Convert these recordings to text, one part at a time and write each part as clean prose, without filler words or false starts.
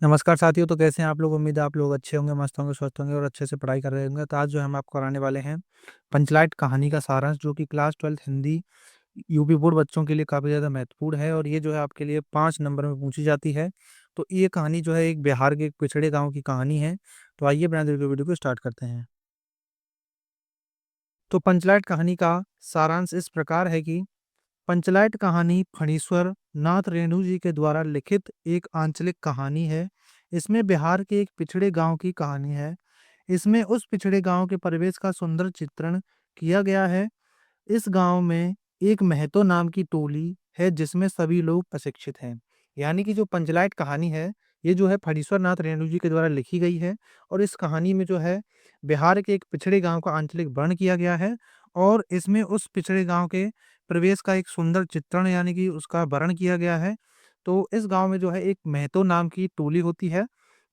नमस्कार साथियों, तो कैसे हैं आप लोग? उम्मीद है आप लोग अच्छे होंगे, मस्त होंगे, स्वस्थ होंगे और अच्छे से पढ़ाई कर रहे होंगे। तो आज जो हम आपको कराने वाले हैं पंचलाइट कहानी का सारांश, जो कि class 12th Hindi UP board बच्चों के लिए काफ़ी ज़्यादा महत्वपूर्ण है और ये जो है आपके लिए 5 नंबर में पूछी जाती है। तो ये कहानी जो है एक बिहार के एक पिछड़े गाँव की कहानी है। तो आइए बिना देर के वीडियो को स्टार्ट करते हैं। तो पंचलाइट कहानी का सारांश इस प्रकार है कि पंचलाइट कहानी फणीश्वर नाथ रेणु जी के द्वारा लिखित एक आंचलिक कहानी है। इसमें बिहार के एक पिछड़े गांव की कहानी है। इसमें उस पिछड़े गांव के परिवेश का सुंदर चित्रण किया गया है। इस गांव में एक महतो नाम की टोली है जिसमें सभी लोग अशिक्षित हैं। यानी कि जो पंचलाइट कहानी है, ये जो है फणीश्वर नाथ रेणु जी के द्वारा लिखी गई है और इस कहानी में जो है बिहार के एक पिछड़े गांव का आंचलिक वर्णन किया गया है और इसमें उस पिछड़े गांव के प्रवेश का एक सुंदर चित्रण यानी कि उसका वर्णन किया गया है। तो इस गांव में जो है एक महतो नाम की टोली होती है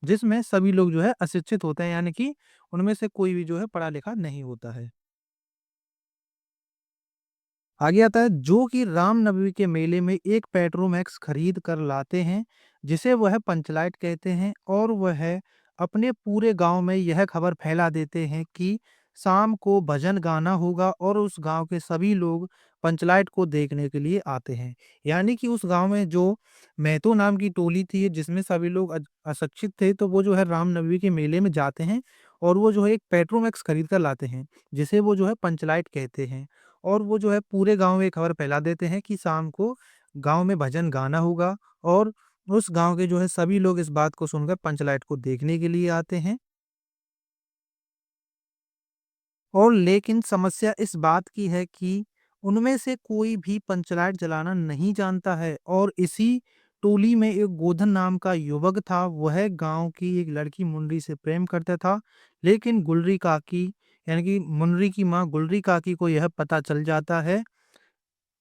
जिसमें सभी लोग जो है अशिक्षित होते हैं, यानी कि उनमें से कोई भी जो है पढ़ा लिखा नहीं होता है। आगे आता है जो कि रामनवमी के मेले में एक पेट्रोमैक्स खरीद कर लाते हैं जिसे वह पंचलाइट कहते हैं और वह अपने पूरे गांव में यह खबर फैला देते हैं कि शाम को भजन गाना होगा और उस गांव के सभी लोग पंचलाइट को देखने के लिए आते हैं। यानी कि उस गांव में जो महतो नाम की टोली थी जिसमें सभी लोग अशिक्षित थे, तो वो जो है रामनवमी के मेले में जाते हैं और वो जो है एक पेट्रोमैक्स खरीद कर लाते हैं जिसे वो जो है पंचलाइट कहते हैं। और वो जो है पूरे गाँव में ये खबर फैला देते हैं कि शाम को गाँव में भजन गाना होगा और उस गाँव के जो है सभी लोग इस बात को सुनकर पंचलाइट को देखने के लिए आते हैं। और लेकिन समस्या इस बात की है कि उनमें से कोई भी पंचलाइट जलाना नहीं जानता है और इसी टोली में एक गोधन नाम का युवक था। वह गांव की एक लड़की मुन्नरी से प्रेम करता था, लेकिन गुलरी काकी यानी कि मुन्नरी की माँ गुलरी काकी को यह पता चल जाता है,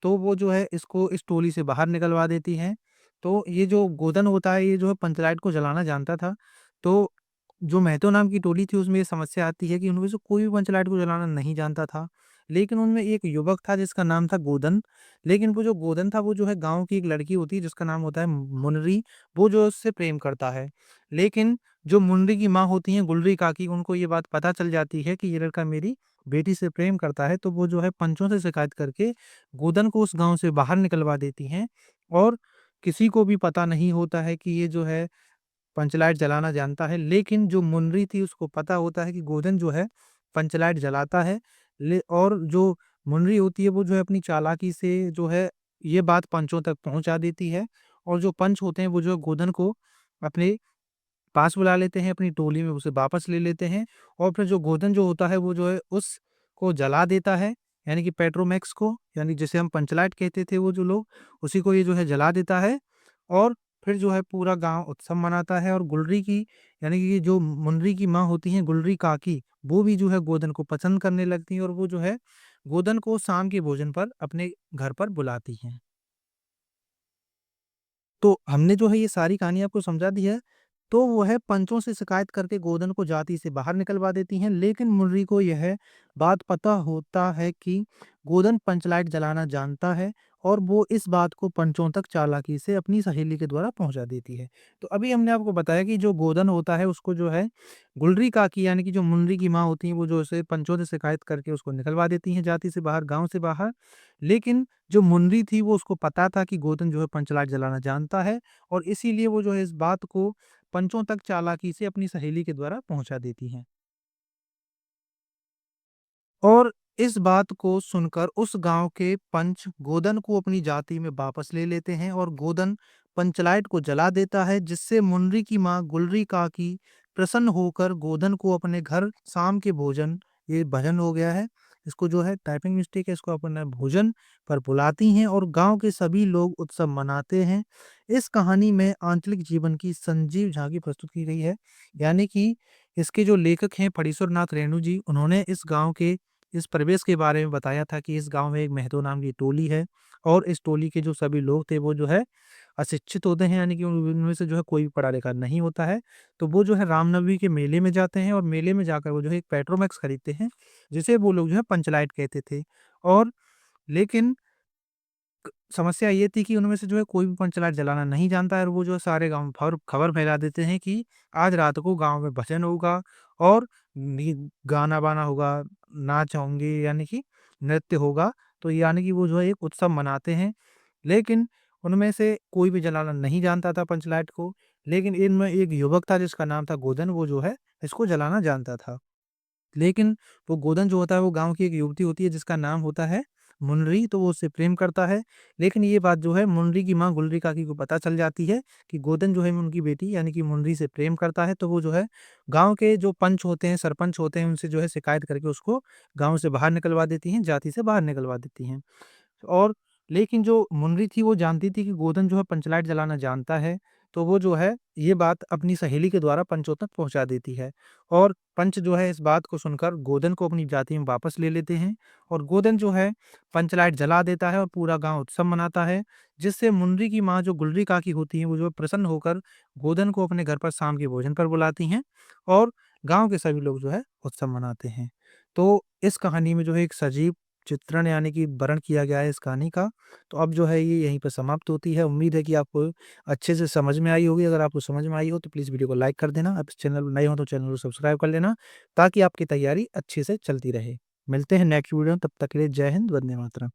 तो वो जो है इसको इस टोली से बाहर निकलवा देती हैं। तो ये जो गोधन होता है ये जो है पंचलाइट को जलाना जानता था। तो जो महतो नाम की टोली थी उसमें ये समस्या आती है कि उनमें से कोई भी पंचलाइट को जलाना नहीं जानता था। लेकिन उनमें एक युवक था जिसका नाम था गोधन। लेकिन वो जो गोधन था वो जो है गाँव की एक लड़की होती है जिसका नाम होता है मुनरी, वो जो उससे प्रेम करता है। लेकिन जो मुनरी की माँ होती हैं गुलरी काकी, उनको ये बात पता चल जाती है कि ये लड़का मेरी बेटी से प्रेम करता है, तो वो जो है पंचों से शिकायत करके गोदन को उस गाँव से बाहर निकलवा देती हैं और किसी को भी पता नहीं होता है कि ये जो है पंचलाइट जलाना जानता है। लेकिन जो मुन्नरी थी उसको पता होता है कि गोदन जो है पंचलाइट जलाता है। ले और जो मुन्नरी होती है वो जो है अपनी चालाकी से जो है ये बात पंचों तक पहुँचा देती है और जो पंच होते हैं वो जो है गोदन को अपने पास बुला लेते हैं, अपनी टोली में उसे वापस ले लेते हैं और फिर जो गोधन जो होता है वो जो है उसको जला देता है, यानी कि पेट्रोमैक्स को, यानी जिसे हम पंचलाइट कहते थे वो जो लोग, उसी को ये जो है जला देता है और फिर जो है पूरा गाँव उत्सव मनाता है। और गुलरी की यानी कि जो मुनरी की माँ होती हैं गुलरी काकी, वो भी जो है गोधन को पसंद करने लगती हैं और वो जो है गोधन को शाम के भोजन पर अपने घर पर बुलाती हैं। तो हमने जो है ये सारी कहानी आपको समझा दी है। तो वो है पंचों से शिकायत करके गोधन को जाति से बाहर निकलवा देती हैं, लेकिन मुन्नरी को यह बात पता होता है कि गोधन पंचलाइट जलाना जानता है और वो इस बात को पंचों तक चालाकी से अपनी सहेली के द्वारा पहुंचा देती है। तो अभी हमने आपको बताया कि जो गोधन होता है उसको जो है गुलरी काकी यानी कि जो मुन्नरी की माँ होती है वो जो उसे पंचों से शिकायत करके उसको निकलवा देती हैं जाति से बाहर, गाँव से बाहर। लेकिन जो मुन्नरी थी वो उसको पता था कि गोधन जो है पंचलाइट जलाना जानता है और इसीलिए वो जो है इस बात को पंचों तक चालाकी से अपनी सहेली के द्वारा पहुंचा देती हैं। और इस बात को सुनकर उस गांव के पंच गोदन को अपनी जाति में वापस ले लेते हैं और गोदन पंचलाइट को जला देता है, जिससे मुनरी की माँ गुलरी काकी प्रसन्न होकर गोदन को अपने घर शाम के भोजन, ये भजन हो गया है, इसको जो है टाइपिंग मिस्टेक है, इसको अपने भोजन पर बुलाती हैं और गांव के सभी लोग उत्सव मनाते हैं। इस कहानी में आंचलिक जीवन की संजीव झांकी प्रस्तुत की गई है। यानी कि इसके जो लेखक हैं फणीश्वर नाथ रेणु जी, उन्होंने इस गांव के इस परिवेश के बारे में बताया था कि इस गांव में एक महतो नाम की टोली है और इस टोली के जो सभी लोग थे वो जो है अशिक्षित होते हैं, यानी कि उनमें से जो है कोई भी पढ़ा लिखा नहीं होता है। तो वो जो है रामनवमी के मेले में जाते हैं और मेले में जाकर वो जो है एक पेट्रोमैक्स खरीदते हैं जिसे वो लोग जो है पंचलाइट कहते थे। और लेकिन समस्या ये थी कि उनमें से जो है कोई भी पंचलाइट जलाना नहीं जानता है और वो जो है सारे गाँव में खबर फैला देते हैं कि आज रात को गाँव में भजन होगा और नी गाना-वाना होगा, नाच होंगे यानी कि नृत्य होगा। तो यानी कि वो जो है एक उत्सव मनाते हैं। लेकिन उनमें से कोई भी जलाना नहीं जानता था पंचलाइट को, लेकिन इनमें एक युवक था जिसका नाम था गोदन, वो जो है इसको जलाना जानता था। लेकिन वो गोदन जो होता है वो गाँव की एक युवती होती है जिसका नाम होता है मुनरी, तो वो उससे प्रेम करता है। लेकिन ये बात जो है मुनरी की माँ गुलरी काकी को पता चल जाती है कि गोदन जो है उनकी बेटी यानी कि मुनरी से प्रेम करता है, तो वो जो है गाँव के जो पंच होते हैं, सरपंच होते हैं, उनसे जो है शिकायत करके उसको गाँव से बाहर निकलवा देती हैं, जाति से बाहर निकलवा देती हैं। और लेकिन जो मुनरी थी वो जानती थी कि गोदन जो है पंचलाइट जलाना जानता है, तो वो जो है ये बात अपनी सहेली के द्वारा पंचों तक पहुँचा देती है। और पंच जो है इस बात को सुनकर गोदन को अपनी जाति में वापस ले लेते हैं और गोदन जो है पंचलाइट जला देता है और पूरा गाँव उत्सव मनाता है, जिससे मुनरी की माँ जो गुलरी काकी होती हैं वो जो है प्रसन्न होकर गोदन को अपने घर पर शाम के भोजन पर बुलाती हैं और गाँव के सभी लोग जो है उत्सव मनाते हैं। तो इस कहानी में जो है एक सजीव चित्रण यानी कि वर्णन किया गया है इस कहानी का। तो अब जो है ये यहीं पे समाप्त होती है। उम्मीद है कि आपको अच्छे से समझ में आई होगी। अगर आपको समझ में आई हो तो प्लीज़ वीडियो को लाइक कर देना। आप इस चैनल पर नए हो तो चैनल को सब्सक्राइब कर लेना ताकि आपकी तैयारी अच्छे से चलती रहे। मिलते हैं नेक्स्ट वीडियो में, तब तक के लिए जय हिंद, वंदे मातरम।